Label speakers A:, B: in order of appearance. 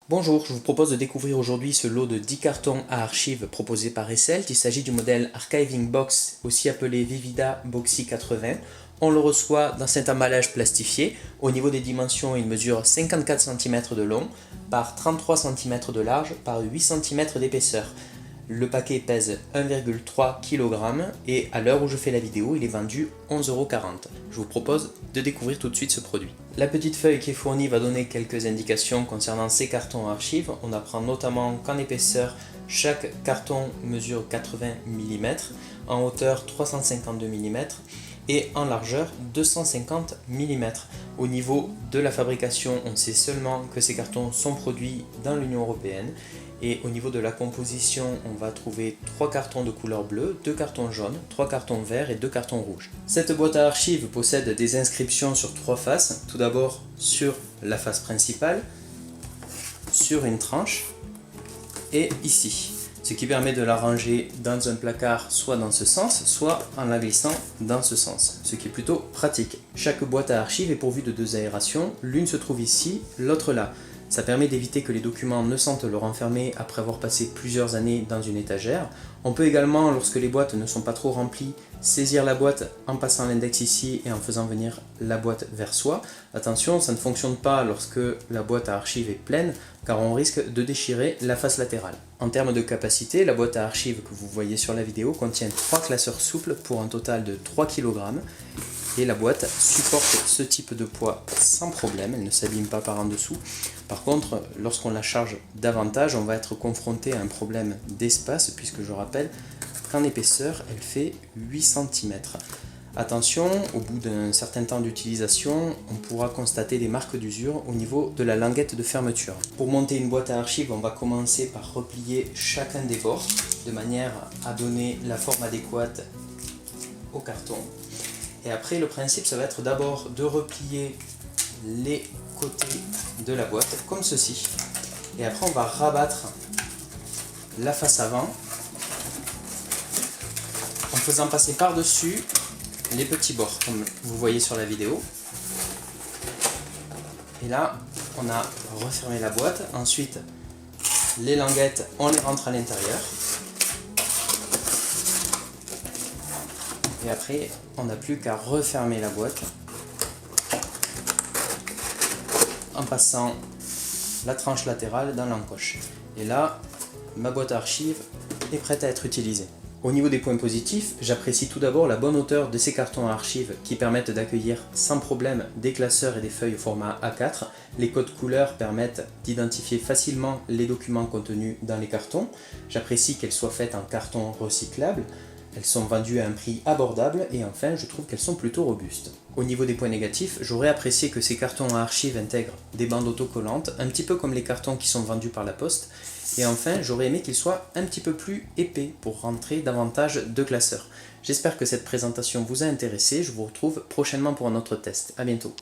A: Bonjour, je vous propose de découvrir aujourd'hui ce lot de 10 cartons à archives proposé par Esselt. Il s'agit du modèle Archiving Box, aussi appelé Vivida Boxy 80. On le reçoit dans cet emballage plastifié. Au niveau des dimensions, il mesure 54 cm de long par 33 cm de large par 8 cm d'épaisseur. Le paquet pèse 1,3 kg et à l'heure où je fais la vidéo, il est vendu 11,40 €. Je vous propose de découvrir tout de suite ce produit. La petite feuille qui est fournie va donner quelques indications concernant ces cartons à archives. On apprend notamment qu'en épaisseur, chaque carton mesure 80 mm, en hauteur 352 mm et en largeur 250 mm. Au niveau de la fabrication, on sait seulement que ces cartons sont produits dans l'Union européenne. Et au niveau de la composition, on va trouver 3 cartons de couleur bleue, 2 cartons jaunes, 3 cartons verts et 2 cartons rouges. Cette boîte à archives possède des inscriptions sur 3 faces. Tout d'abord sur la face principale, sur une tranche et ici. Ce qui permet de la ranger dans un placard soit dans ce sens, soit en la glissant dans ce sens, ce qui est plutôt pratique. Chaque boîte à archives est pourvue de 2 aérations, l'une se trouve ici, l'autre là. Ça permet d'éviter que les documents ne sentent le renfermé après avoir passé plusieurs années dans une étagère. On peut également, lorsque les boîtes ne sont pas trop remplies, saisir la boîte en passant l'index ici et en faisant venir la boîte vers soi. Attention, ça ne fonctionne pas lorsque la boîte à archives est pleine, car on risque de déchirer la face latérale. En termes de capacité, la boîte à archives que vous voyez sur la vidéo contient 3 classeurs souples pour un total de 3 kg. Et la boîte supporte ce type de poids sans problème, elle ne s'abîme pas par en dessous. Par contre, lorsqu'on la charge davantage, on va être confronté à un problème d'espace, puisque je rappelle qu'en épaisseur, elle fait 8 cm. Attention, au bout d'un certain temps d'utilisation, on pourra constater des marques d'usure au niveau de la languette de fermeture. Pour monter une boîte à archives, on va commencer par replier chacun des bords, de manière à donner la forme adéquate au carton. Et après, le principe, ça va être d'abord de replier les côtés de la boîte, comme ceci. Et après, on va rabattre la face avant, en faisant passer par-dessus les petits bords, comme vous voyez sur la vidéo. Et là, on a refermé la boîte. Ensuite, les languettes, on les rentre à l'intérieur. Et après, on n'a plus qu'à refermer la boîte en passant la tranche latérale dans l'encoche. Et là, ma boîte à archives est prête à être utilisée. Au niveau des points positifs, j'apprécie tout d'abord la bonne hauteur de ces cartons à archives qui permettent d'accueillir sans problème des classeurs et des feuilles au format A4. Les codes couleurs permettent d'identifier facilement les documents contenus dans les cartons. J'apprécie qu'elles soient faites en carton recyclable. Elles sont vendues à un prix abordable et enfin je trouve qu'elles sont plutôt robustes. Au niveau des points négatifs, j'aurais apprécié que ces cartons à archives intègrent des bandes autocollantes, un petit peu comme les cartons qui sont vendus par la poste. Et enfin, j'aurais aimé qu'ils soient un petit peu plus épais pour rentrer davantage de classeurs. J'espère que cette présentation vous a intéressé, je vous retrouve prochainement pour un autre test. À bientôt.